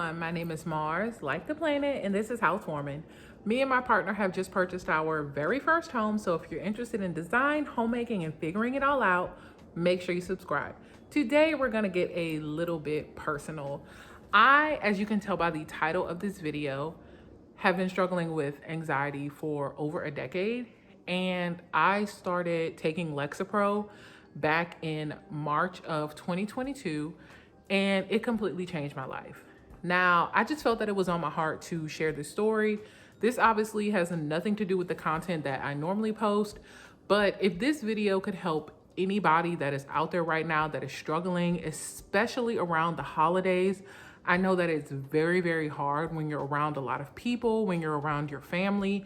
everyone, my name is Mars, like the planet, and this is Housewarmin. Me and my partner have just purchased our very first home, so if you're interested in design, homemaking, and figuring it all out, make sure you subscribe. Today we're gonna get a little bit personal. As you can tell by the title of this video, have been struggling with anxiety for over a decade, and I started taking Lexapro back in March of 2022, and it completely changed my life. Now, I just felt that it was on my heart to share this story. This obviously has nothing to do with the content that I normally post, but if this video could help anybody that is out there right now that is struggling, especially around the holidays, I know that it's very, very hard when you're around a lot of people, when you're around your family.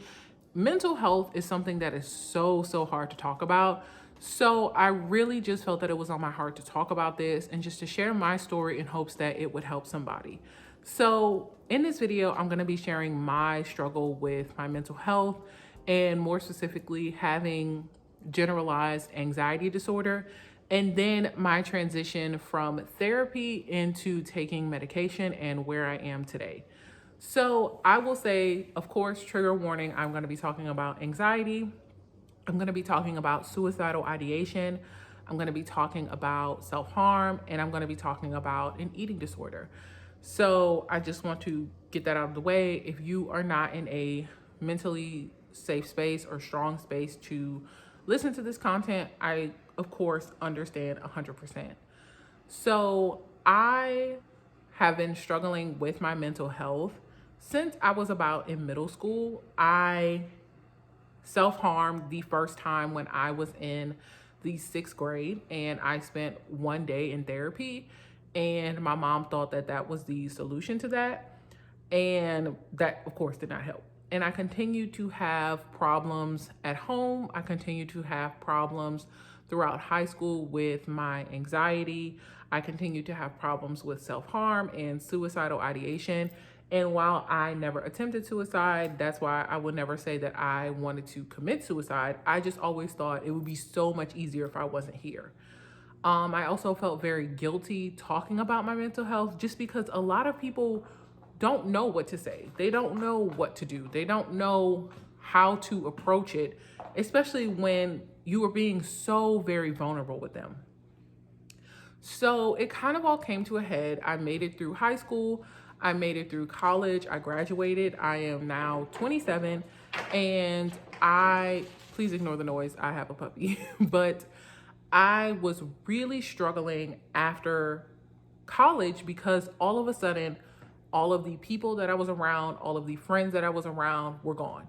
Mental health is something that is so hard to talk about. So I really just felt that it was on my heart to talk about this and just to share my story in hopes that it would help somebody. So in this video, I'm going to be sharing my struggle with my mental health and more specifically having generalized anxiety disorder, and then my transition from therapy into taking medication and where I am today. So I will say, of course, trigger warning, I'm going to be talking about anxiety. I'm going to be talking about suicidal ideation. I'm going to be talking about self-harm, and I'm going to be talking about an eating disorder. So I just want to get that out of the way. If you are not in a mentally safe space or strong space to listen to this content, I, of course, understand 100%. So I have been struggling with my mental health since I was about in middle school. I self-harmed the first time when I was in the 6th grade, and I spent one day in therapy, and my mom thought that that was the solution to that, and that of course did not help. And I continued to have problems at home. I continued to have problems throughout high school with my anxiety. I continued to have problems with self-harm and suicidal ideation. And while I never attempted suicide, that's why I would never say that I wanted to commit suicide. I just always thought it would be so much easier if I wasn't here. I also felt very guilty talking about my mental health just because a lot of people don't know what to say. They don't know what to do. They don't know how to approach it, especially when you are being so very vulnerable with them. So it kind of all came to a head. I made it through high school. I made it through college. I graduated. I am now 27, and please ignore the noise, I have a puppy, but I was really struggling after college because all of a sudden, all of the people that I was around, all of the friends that I was around were gone.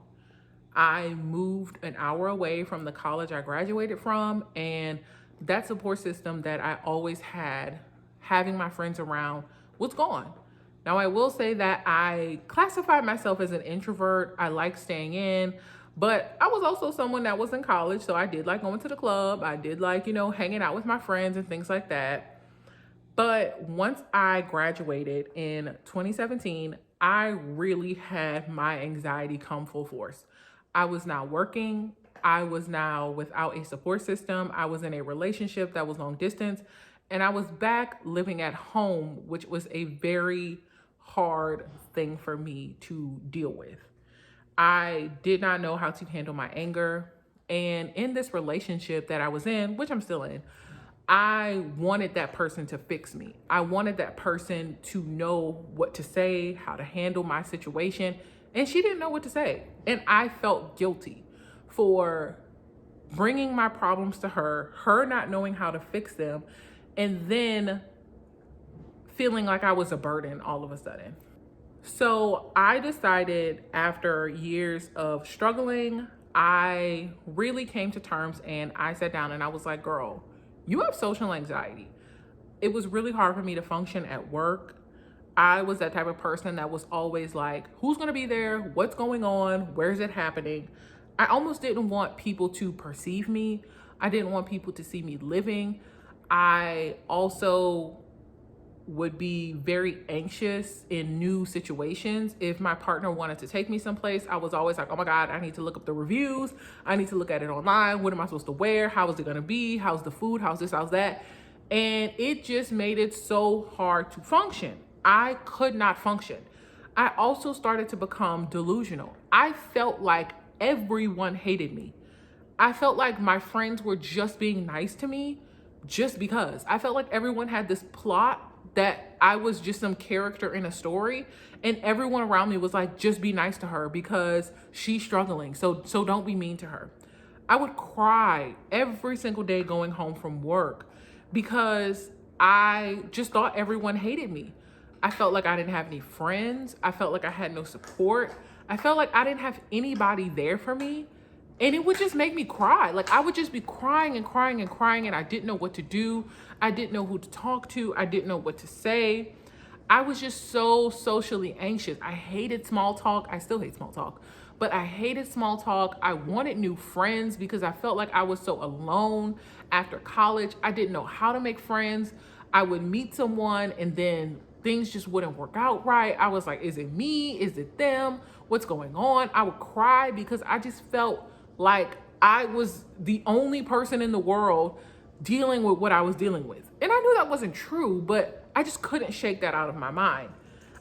I moved an hour away from the college I graduated from, and that support system that I always had, having my friends around, was gone. Now, I will say that I classified myself as an introvert. I like staying in, but I was also someone that was in college, so I did like going to the club. I did like, hanging out with my friends and things like that. But once I graduated in 2017, I really had my anxiety come full force. I was now working. I was now without a support system. I was in a relationship that was long distance, and I was back living at home, which was a very hard thing for me to deal with. I did not know how to handle my anger. And in this relationship that I was in, which I'm still in, I wanted that person to fix me. I wanted that person to know what to say, how to handle my situation. And she didn't know what to say. And I felt guilty for bringing my problems to her not knowing how to fix them, and then feeling like I was a burden all of a sudden. So I decided, after years of struggling, I really came to terms, and I sat down and I was like, girl, you have social anxiety. It was really hard for me to function at work. I was that type of person that was always like, who's going to be there? What's going on? Where's it happening? I almost didn't want people to perceive me. I didn't want people to see me living. I also would be very anxious in new situations. If my partner wanted to take me someplace, I was always like, oh my God, I need to look up the reviews. I need to look at it online. What am I supposed to wear? How is it gonna be? How's the food? How's this? How's that? And it just made it so hard to function. I could not function. I also started to become delusional. I felt like everyone hated me. I felt like my friends were just being nice to me just because. I felt like everyone had this plot that I was just some character in a story, and everyone around me was like, just be nice to her because she's struggling. So don't be mean to her. I would cry every single day going home from work because I just thought everyone hated me. I felt like I didn't have any friends. I felt like I had no support. I felt like I didn't have anybody there for me. And it would just make me cry. Like I would just be crying and crying and crying, and I didn't know what to do. I didn't know who to talk to. I didn't know what to say. I was just so socially anxious. I hated small talk. I still hate small talk, but I hated small talk. I wanted new friends because I felt like I was so alone after college. I didn't know how to make friends. I would meet someone and then things just wouldn't work out right. I was like, is it me? Is it them? What's going on? I would cry because I just felt like I was the only person in the world dealing with what I was dealing with. And I knew that wasn't true, but I just couldn't shake that out of my mind.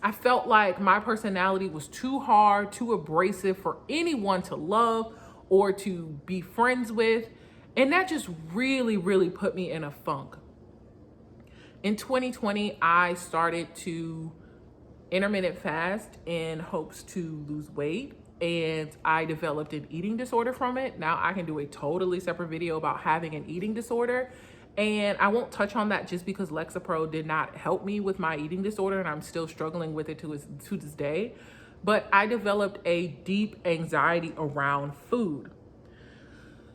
I felt like my personality was too hard, too abrasive for anyone to love or to be friends with. And that just really, really put me in a funk. In 2020, I started to intermittent fast in hopes to lose weight, and I developed an eating disorder from it. Now I can do a totally separate video about having an eating disorder, and I won't touch on that just because Lexapro did not help me with my eating disorder, and I'm still struggling with it to this day. But I developed a deep anxiety around food.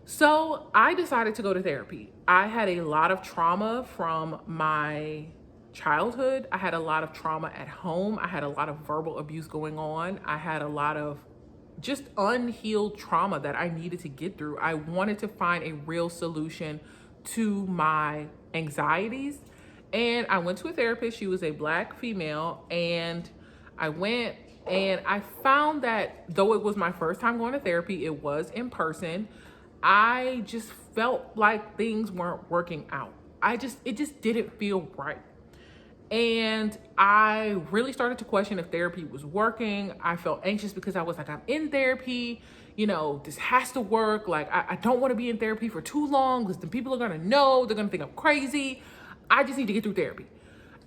So I decided to go to therapy. I had a lot of trauma from my childhood. I had a lot of trauma at home. I had a lot of verbal abuse going on. I had a lot of just unhealed trauma that I needed to get through. I wanted to find a real solution to my anxieties. And I went to a therapist. She was a Black female. And I went and I found that though it was my first time going to therapy, it was in person. I just felt like things weren't working out. It just didn't feel right. And I really started to question if therapy was working. I felt anxious because I was like, I'm in therapy, this has to work. Like, I don't want to be in therapy for too long because the people are going to know, they're going to think I'm crazy. I just need to get through therapy.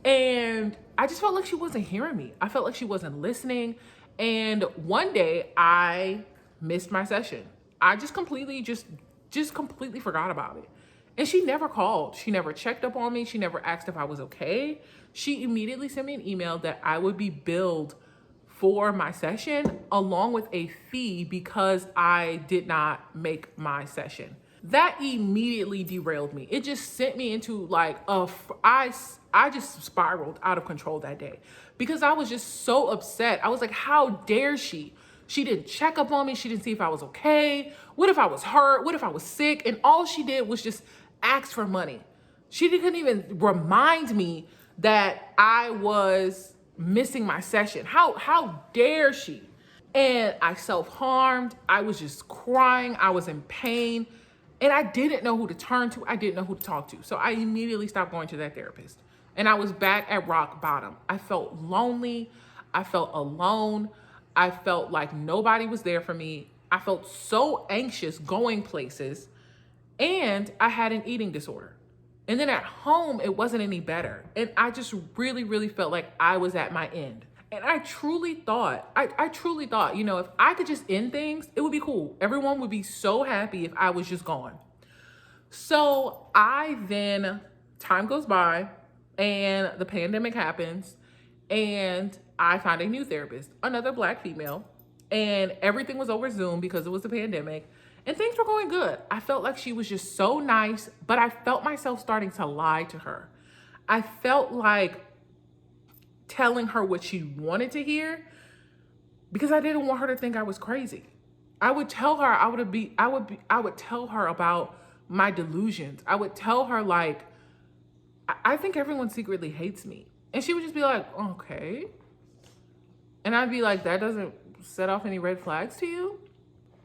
And I just felt like she wasn't hearing me. I felt like she wasn't listening. And one day I missed my session. I just completely forgot about it. And she never called. She never checked up on me. She never asked if I was okay. She immediately sent me an email that I would be billed for my session along with a fee because I did not make my session. That immediately derailed me. It just sent me into like I just spiraled out of control that day because I was just so upset. I was like, how dare she? She didn't check up on me. She didn't see if I was okay. What if I was hurt? What if I was sick? And all she did was just ask for money. She couldn't even remind me that I was missing my session. How dare she? And I self-harmed. I was just crying. I was in pain. And I didn't know who to turn to. I didn't know who to talk to. So I immediately stopped going to that therapist. And I was back at rock bottom. I felt lonely. I felt alone. I felt like nobody was there for me. I felt so anxious going places. And I had an eating disorder. And then at home, it wasn't any better. And I just really, really felt like I was at my end. And I truly thought, if I could just end things, it would be cool. Everyone would be so happy if I was just gone. So time goes by and the pandemic happens and I found a new therapist, another Black female, and everything was over Zoom because it was the pandemic. And things were going good. I felt like she was just so nice, but I felt myself starting to lie to her. I felt like telling her what she wanted to hear because I didn't want her to think I was crazy. I would tell her I would tell her about my delusions. I would tell her like, I think everyone secretly hates me. And she would just be like, okay. And I'd be like, that doesn't set off any red flags to you?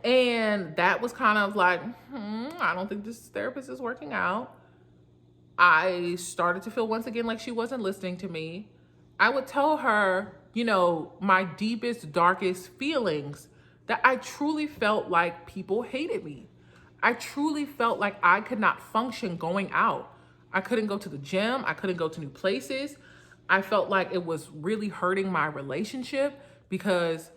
And that was kind of like, I don't think this therapist is working out. I started to feel once again like she wasn't listening to me. I would tell her, my deepest, darkest feelings, that I truly felt like people hated me. I truly felt like I could not function going out. I couldn't go to the gym. I couldn't go to new places. I felt like it was really hurting my relationship because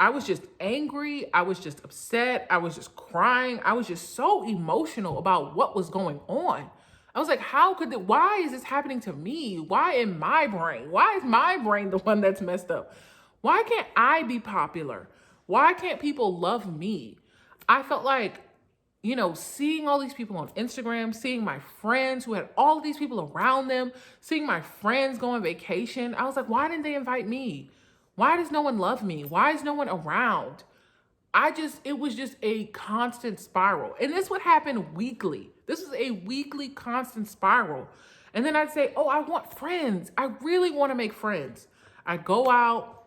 I was just angry. I was just upset. I was just crying. I was just so emotional about what was going on. I was like, why is this happening to me? Why in my brain? Why is my brain the one that's messed up? Why can't I be popular? Why can't people love me? I felt like, seeing all these people on Instagram, seeing my friends who had all of these people around them, seeing my friends go on vacation. I was like, why didn't they invite me? Why does no one love me? Why is no one around? It was just a constant spiral. And this would happen weekly. This was a weekly constant spiral. And then I'd say, oh, I want friends. I really want to make friends. I go out.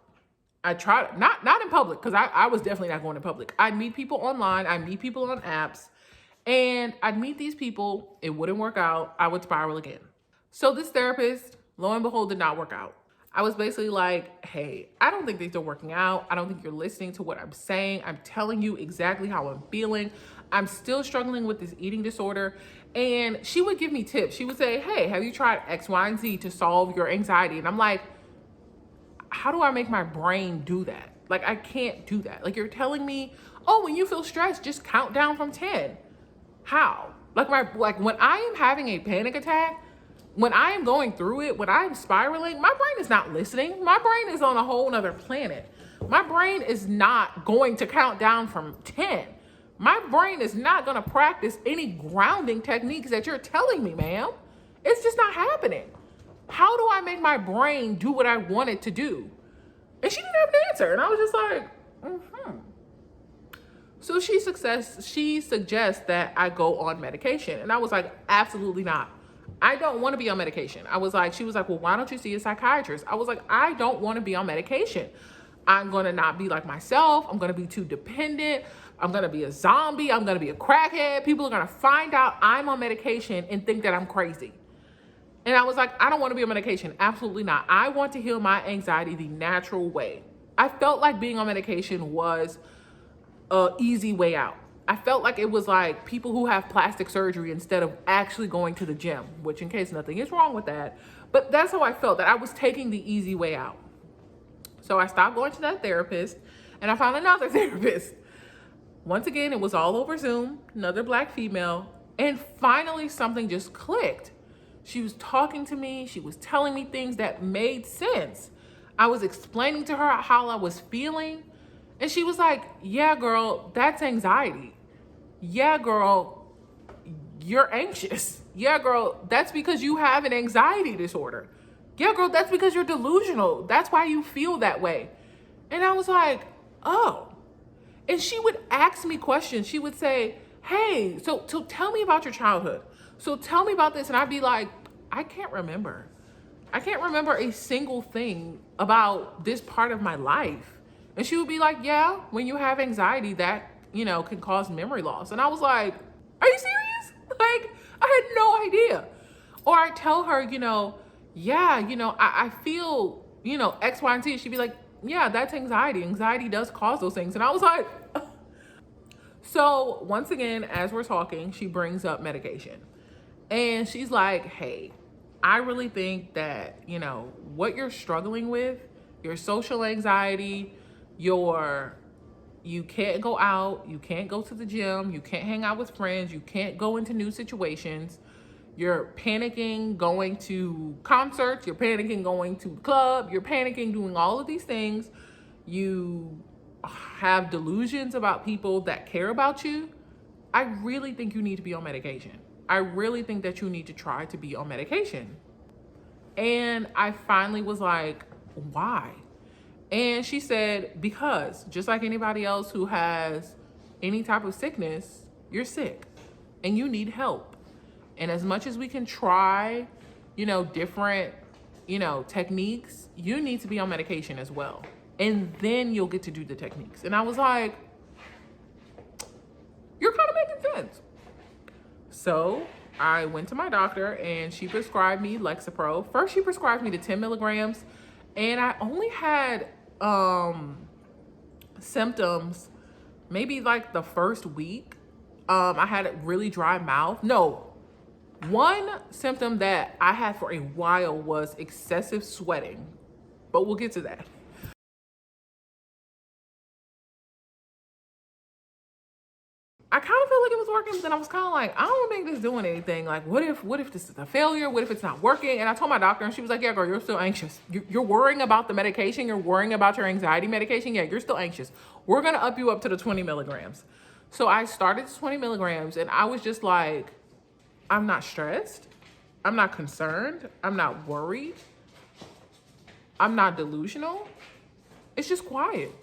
I try, not in public, because I was definitely not going to public. I'd meet people online. I'd meet people on apps. And I'd meet these people. It wouldn't work out. I would spiral again. So this therapist, lo and behold, did not work out. I was basically like, hey, I don't think things are working out. I don't think you're listening to what I'm saying. I'm telling you exactly how I'm feeling. I'm still struggling with this eating disorder. And she would give me tips. She would say, hey, have you tried X, Y, and Z to solve your anxiety? And I'm like, how do I make my brain do that? Like, I can't do that. Like, you're telling me, oh, when you feel stressed, just count down from 10. How? Like when I am having a panic attack, when I am going through it, when I'm spiraling, my brain is not listening. My brain is on a whole nother planet. My brain is not going to count down from 10. My brain is not going to practice any grounding techniques that you're telling me, ma'am. It's just not happening. How do I make my brain do what I want it to do? And she didn't have an answer. And I was just like, So she suggests that I go on medication. And I was like, absolutely not. I don't want to be on medication. She was like, well, why don't you see a psychiatrist? I was like, I don't want to be on medication. I'm going to not be like myself. I'm going to be too dependent. I'm going to be a zombie. I'm going to be a crackhead. People are going to find out I'm on medication and think that I'm crazy. And I was like, I don't want to be on medication. Absolutely not. I want to heal my anxiety the natural way. I felt like being on medication was an easy way out. I felt like it was like people who have plastic surgery instead of actually going to the gym, which in case nothing is wrong with that. But that's how I felt, that I was taking the easy way out. So I stopped going to that therapist and I found another therapist. Once again, it was all over Zoom, another Black female. And finally, something just clicked. She was talking to me. She was telling me things that made sense. I was explaining to her how I was feeling. And she was like, yeah, girl, that's anxiety. Yeah, girl, you're anxious. Yeah, girl, that's because you have an anxiety disorder. Yeah, girl, that's because you're delusional. That's why you feel that way. And I was like, oh. And she would ask me questions. She would say, hey, so tell me about your childhood. So tell me about this. And I'd be like, I can't remember. I can't remember a single thing about this part of my life. And she would be like, yeah, when you have anxiety, that, can cause memory loss. And I was like, are you serious? Like, I had no idea. Or I tell her, I feel, X, Y, and Z. She'd be like, yeah, that's anxiety. Anxiety does cause those things. And I was like, so once again, as we're talking, she brings up medication. And she's like, hey, I really think that, what you're struggling with, your social anxiety, you can't go out, you can't go to the gym, you can't hang out with friends, you can't go into new situations, you're panicking going to concerts, you're panicking going to the club, you're panicking doing all of these things, you have delusions about people that care about you. I really think you need to be on medication. I really think that you need to try to be on medication. And I finally was like, why? And she said, because just like anybody else who has any type of sickness, you're sick and you need help. And as much as we can try, different, techniques, you need to be on medication as well. And then you'll get to do the techniques. And I was like, you're kind of making sense. So I went to my doctor and she prescribed me Lexapro. First, she prescribed me the 10 milligrams. And I only had symptoms maybe like the first week. I had a really dry mouth. No, one symptom that I had for a while was excessive sweating, but we'll get to that. I kind of feel like it was working, but then I was kind of like, I don't think this is doing anything. Like, what if this is a failure? What if it's not working? And I told my doctor, and she was like, yeah, girl, you're still anxious. You're worrying about the medication. You're worrying about your anxiety medication. Yeah, you're still anxious. We're going to up you up to the 20 milligrams. So I started 20 milligrams, and I was just like, I'm not stressed. I'm not concerned. I'm not worried. I'm not delusional. It's just quiet.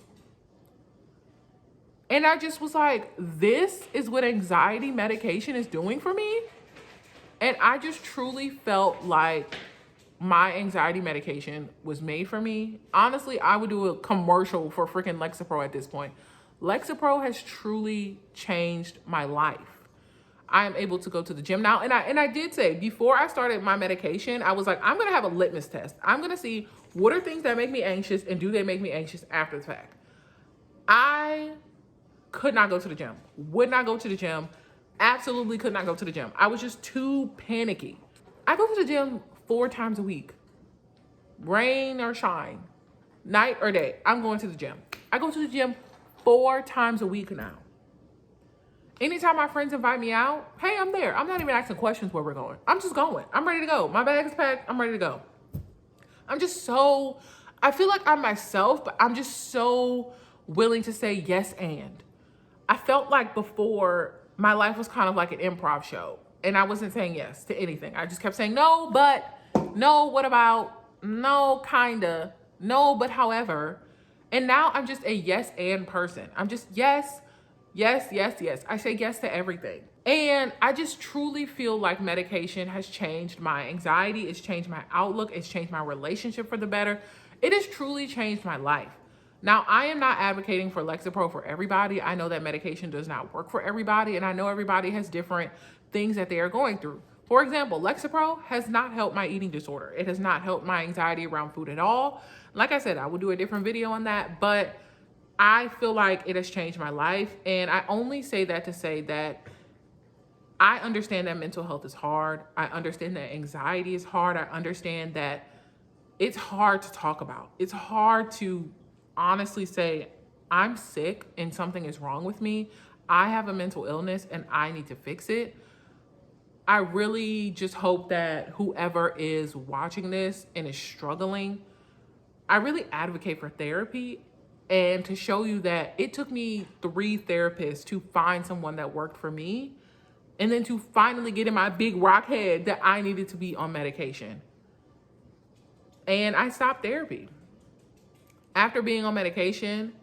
And I just was like, this is what anxiety medication is doing for me. And I just truly felt like my anxiety medication was made for me. Honestly, I would do a commercial for freaking Lexapro at this point. Lexapro has truly changed my life. I am able to go to the gym now. And I did say, before I started my medication, I was like, I'm going to have a litmus test. I'm going to see what are things that make me anxious, and do they make me anxious after the fact. I could not go to the gym, would not go to the gym, absolutely could not go to the gym. I was just too panicky. I go to the gym 4 times a week, rain or shine, night or day, I'm going to the gym. I go to the gym 4 times a week now. Anytime my friends invite me out, hey, I'm there. I'm not even asking questions where we're going. I'm just going. I'm ready to go. My bag is packed. I'm ready to go. I feel like I'm myself, but I'm just so willing to say yes and. I felt like before my life was kind of like an improv show, and I wasn't saying yes to anything. I just kept saying no, but no, what about, no, kinda, no, but however. And now I'm just a yes and person. I'm just yes, yes, yes, yes. I say yes to everything. And I just truly feel like medication has changed my anxiety. It's changed my outlook. It's changed my relationship for the better. It has truly changed my life. Now, I am not advocating for Lexapro for everybody. I know that medication does not work for everybody, and I know everybody has different things that they are going through. For example, Lexapro has not helped my eating disorder. It has not helped my anxiety around food at all. Like I said, I will do a different video on that, but I feel like it has changed my life. And I only say that to say that I understand that mental health is hard. I understand that anxiety is hard. I understand that it's hard to talk about. It's hard to honestly say, I'm sick and something is wrong with me. I have a mental illness and I need to fix it. I really just hope that whoever is watching this and is struggling, I really advocate for therapy, and to show you that it took me 3 therapists to find someone that worked for me, and then to finally get in my big rock head that I needed to be on medication. And I stopped therapy. After being on medication,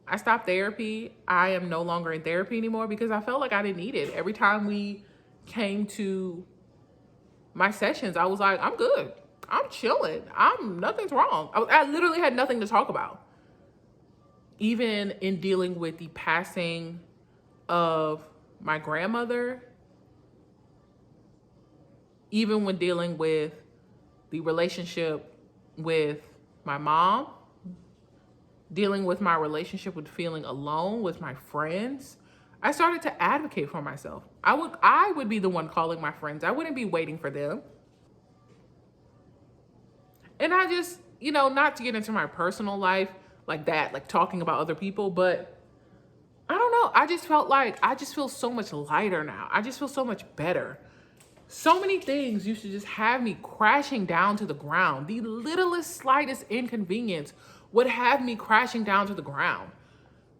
I stopped therapy. I am no longer in therapy anymore because I felt like I didn't need it. Every time we came to my sessions, I was like, I'm good. I'm chilling. Nothing's wrong. I literally had nothing to talk about. Even in dealing with the passing of my grandmother, even when dealing with the relationship with my mom, dealing with my relationship with feeling alone with my friends, I started to advocate for myself. I would be the one calling my friends. I wouldn't be waiting for them. And I just, not to get into my personal life like that, like talking about other people, but I don't know. I just feel so much lighter now. I just feel so much better. So many things used to just have me crashing down to the ground. The littlest, slightest inconvenience would have me crashing down to the ground.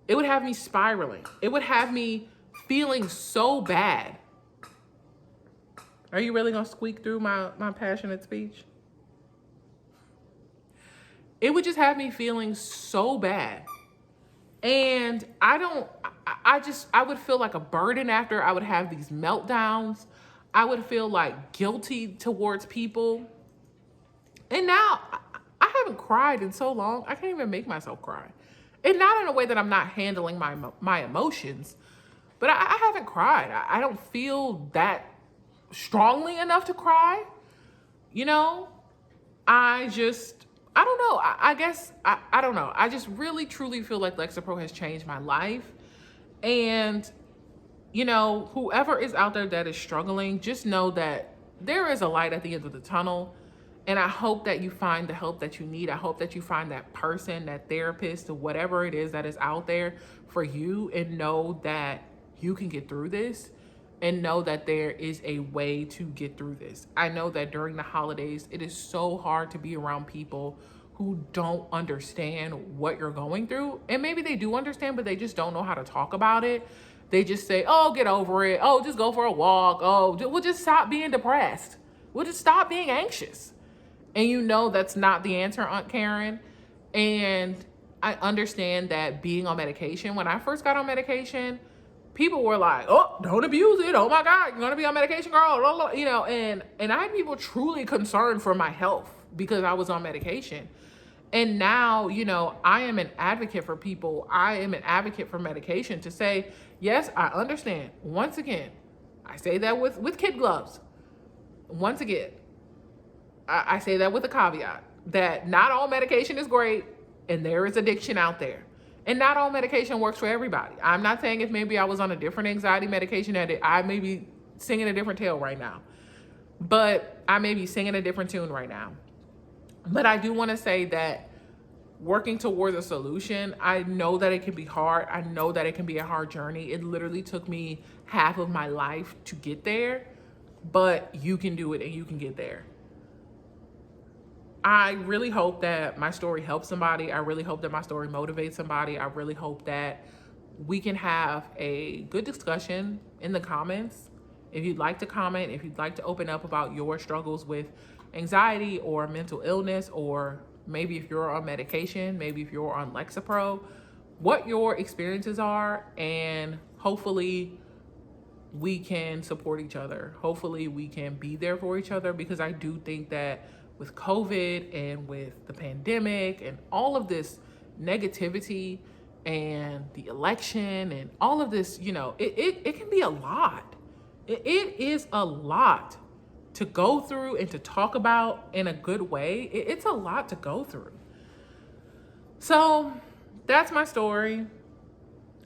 It would have me spiraling. It would have me feeling so bad. Are you really gonna squeak through my passionate speech? It would just have me feeling so bad. And I would feel like a burden after. I would have these meltdowns. I would feel like guilty towards people. And now I haven't cried in so long. I can't even make myself cry. And not in a way that I'm not handling my emotions, but I haven't cried. I don't feel that strongly enough to cry. I don't know. I guess, I don't know. I just really, truly feel like Lexapro has changed my life. And, you know, whoever is out there that is struggling, just know that there is a light at the end of the tunnel. And I hope that you find the help that you need. I hope that you find that person, that therapist, or whatever it is that is out there for you, and know that you can get through this, and know that there is a way to get through this. I know that during the holidays, it is so hard to be around people who don't understand what you're going through. And maybe they do understand, but they just don't know how to talk about it. They just say, oh, get over it. Oh, just go for a walk. Oh, we'll just stop being depressed. We'll just stop being anxious. And you know that's not the answer, Aunt Karen. And I understand that being on medication, when I first got on medication, people were like, oh, don't abuse it. Oh my God, you're gonna be on medication, girl. You know, and I had people truly concerned for my health because I was on medication. And now, you know, I am an advocate for people. I am an advocate for medication to say, yes, I understand. Once again, I say that with kid gloves. Once again, I say that with a caveat that not all medication is great, and there is addiction out there. And not all medication works for everybody. I'm not saying if maybe I was on a different anxiety medication that I may be singing a different tale right now. But I may be singing a different tune right now. But I do want to say that working towards a solution, I know that it can be hard. I know that it can be a hard journey. It literally took me half of my life to get there. But you can do it and you can get there. I really hope that my story helps somebody. I really hope that my story motivates somebody. I really hope that we can have a good discussion in the comments. If you'd like to comment, if you'd like to open up about your struggles with anxiety or mental illness, or maybe if you're on medication, maybe if you're on Lexapro, what your experiences are, and hopefully we can support each other. Hopefully we can be there for each other, because I do think that with COVID and with the pandemic and all of this negativity and the election and all of this, you know, it can be a lot. It is a lot to go through and to talk about in a good way. It's a lot to go through. So that's my story.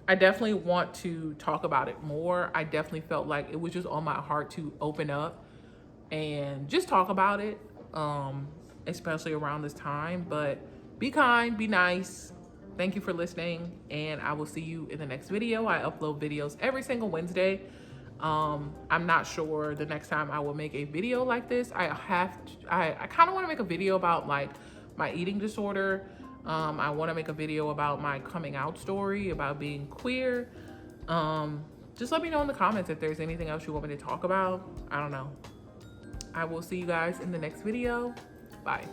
I definitely want to talk about it more. I definitely felt like it was just on my heart to open up and just talk about it. Especially around this time. But be kind, be nice. Thank you for listening, and I will see you in the next video. I upload videos every single Wednesday. I'm not sure the next time I will make a video like this. I kind of want to make a video about like my eating disorder. I want to make a video about my coming out story, about being queer. Just let me know in the comments if there's anything else you want me to talk about. I don't know. I will see you guys in the next video. Bye.